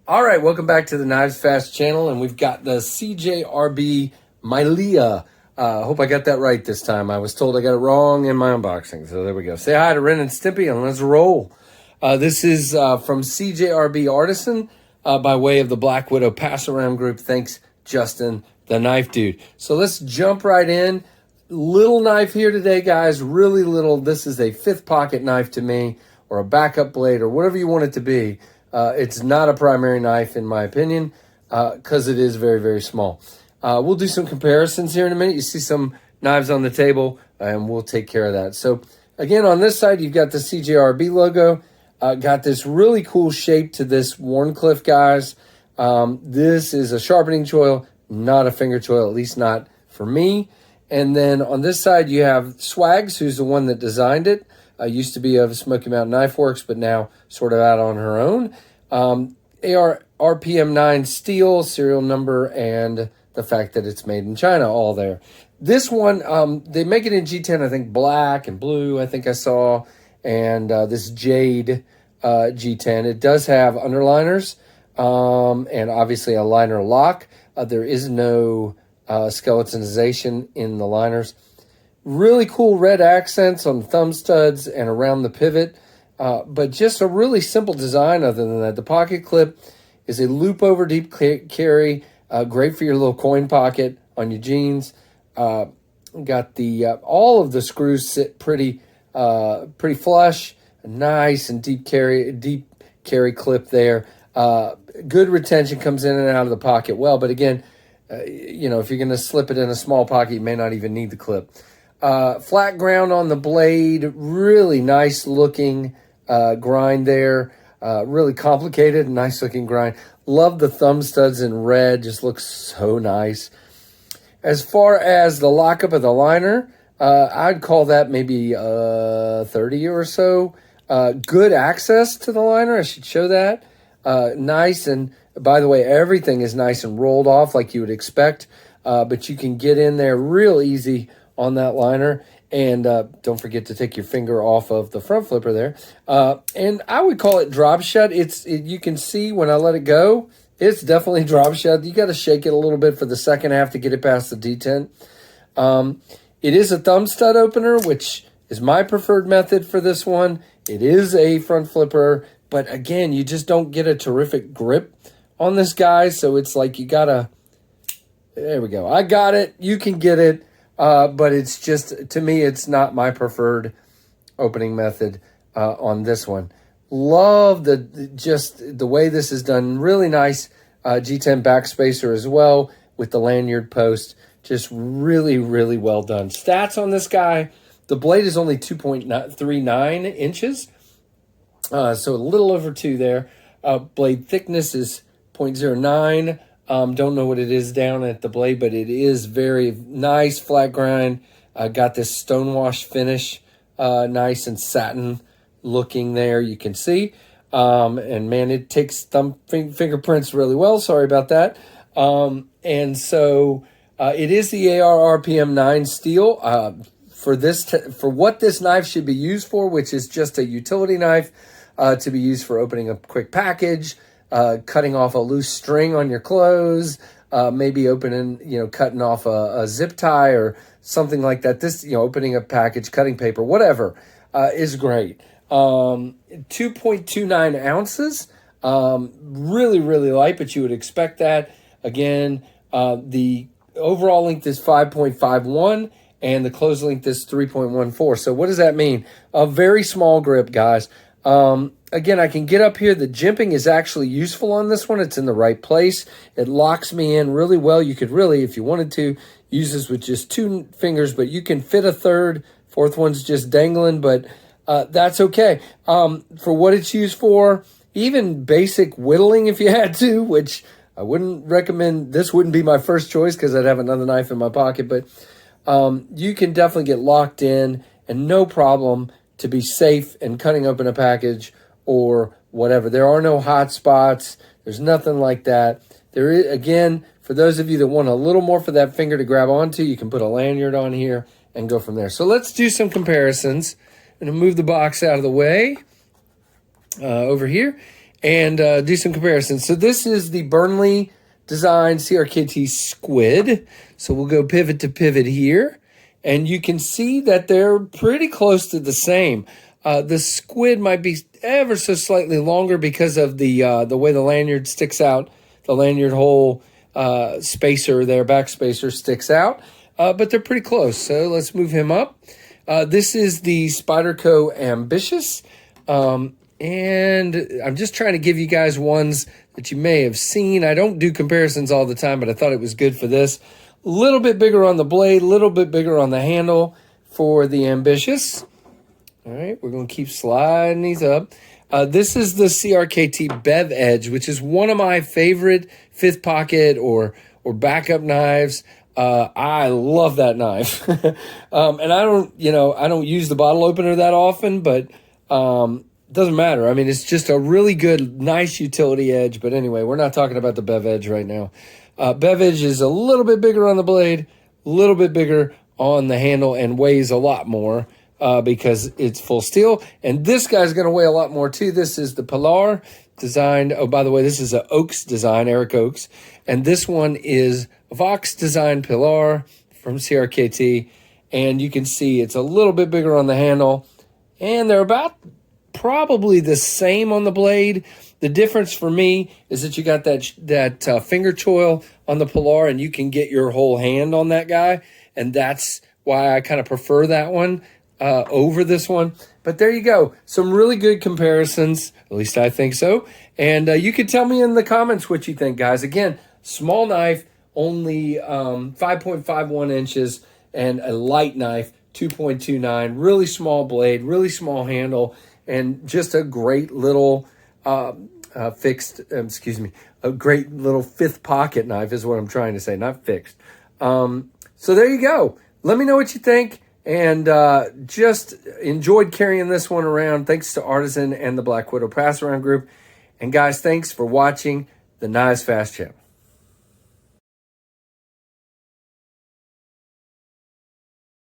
All right, welcome back to the KnivesFAST channel, and we've got the CJRB Maileah. Hope I got that right this time. I was told I got it wrong in my unboxing, so there we go. Say hi to Ren and Stimpy, and let's roll. This is from CJRB Artisan by way of the Black Widow Pass-Around Group. Thanks, Justin, the knife dude. So let's jump right in. Little knife here today, guys, really little. This is a 5th pocket knife to me, or a backup blade, or whatever you want it to be. It's not a primary knife, in my opinion, because it is very, very small. We'll do some comparisons here in a minute. You see some knives on the table, and we'll take care of that. So, again, on this side, you've got the CJRB logo. Got this really cool shape to this Wharncliffe, guys. This is a sharpening choil, not a finger choil, at least not for me. And then on this side, you have Swags, who's the one that designed it. Used to be of Smoky Mountain Knife Works, but now sort of out on her own. RPM 9 steel, serial number, and the fact that it's made in China, all there. This one, they make it in G10, I think black and blue, I think I saw, and this jade G10. It does have underliners and obviously a liner lock. There is no skeletonization in the liners. Really cool red accents on the thumb studs and around the pivot, but just a really simple design other than that. The pocket clip is a loop over deep carry, great for your little coin pocket on your jeans. Got the all of the screws sit pretty flush, nice and deep carry clip there. Good retention, comes in and out of the pocket well, but again, you know, if you're going to slip it in a small pocket, you may not even need the clip. Flat ground on the blade, really nice looking grind there. Really complicated, nice looking grind. Love the thumb studs in red, just looks so nice. As far as the lockup of the liner, I'd call that maybe 30 or so. Good access to the liner, I should show that. Nice, and by the way, everything is nice and rolled off like you would expect, but you can get in there real easy on that liner, and don't forget to take your finger off of the front flipper there. And I would call it drop shut. You can see when I let it go, it's definitely drop shut. You got to shake it a little bit for the second half to get it past the detent. It is a thumb stud opener, which is my preferred method for this one. It is a front flipper, but again, you just don't get a terrific grip on this guy, so it's like you gotta, there we go. I got it. You can get it. But it's just, to me, it's not my preferred opening method on this one. Love the way this is done. Really nice G10 backspacer as well with the lanyard post. Just really, really well done. Stats on this guy, the blade is only 2.39 inches, so a little over 2 there. Blade thickness is 0.09. Don't know what it is down at the blade, but it is very nice flat grind. Got this stonewash finish, nice and satin looking there, you can see. And man, it takes thumb fingerprints really well. Sorry about that. And so it is the AR RPM 9 steel for what this knife should be used for, which is just a utility knife to be used for opening a quick package, cutting off a loose string on your clothes, maybe cutting off a zip tie or something like that. This, opening a package, cutting paper, whatever, is great. 2.29 ounces, really, really light, but you would expect that. Again, the overall length is 5.51 and the close length is 3.14. So what does that mean? A very small grip, guys. Again, I can get up here. The jimping is actually useful on this one. It's in the right place. It locks me in really well. You could really, if you wanted to, use this with just 2 fingers, but you can fit a third. 4th one's just dangling, but that's okay. For what it's used for, even basic whittling if you had to, which I wouldn't recommend. This wouldn't be my first choice because I'd have another knife in my pocket, but you can definitely get locked in and no problem to be safe in cutting open a package or whatever. There are no hot spots. There's nothing like that. There is, again, for those of you that want a little more for that finger to grab onto, you can put a lanyard on here and go from there. So let's do some comparisons. I'm going to move the box out of the way over here. and do some comparisons. So this is the Burnley Design CRKT Squid. So we'll go pivot to pivot here, and you can see that they're pretty close to the same. The Squid might be ever so slightly longer because of the way the lanyard sticks out. The lanyard hole spacer there, back spacer, sticks out. But they're pretty close. So let's move him up. This is the Spyderco Ambitious. And I'm just trying to give you guys ones that you may have seen. I don't do comparisons all the time, but I thought it was good for this. A little bit bigger on the blade, a little bit bigger on the handle for the Ambitious. All right, we're going to keep sliding these up. This is the CRKT Bev Edge, which is one of my favorite fifth pocket or backup knives. I love that knife. And I don't use the bottle opener that often, but doesn't matter. I mean, it's just a really good, nice utility edge. But anyway, we're not talking about the Bev Edge right now. Bev Edge is a little bit bigger on the blade, a little bit bigger on the handle, and weighs a lot more because it's full steel. And this guy's going to weigh a lot more too. This is the Pilar designed. Oh, by the way, this is a Oaks design, Eric Oaks. And this one is Vox Design Pilar from CRKT. And you can see it's a little bit bigger on the handle. And they're about probably the same on the blade. The difference for me is that you got that finger choil on the Pilar, and you can get your whole hand on that guy. And that's why I kind of prefer that one over this one. But there you go. Some really good comparisons. At least I think so. And you can tell me in the comments what you think, guys. Again, small knife, only 5.51 inches, and a light knife, 2.29. Really small blade, really small handle, and just a great little a great little fifth pocket knife is what I'm trying to say, not fixed. So there you go. Let me know what you think, and just enjoyed carrying this one around. Thanks to Artisan and the Black Widow Pass Around Group. And guys, thanks for watching the KnivesFAST channel.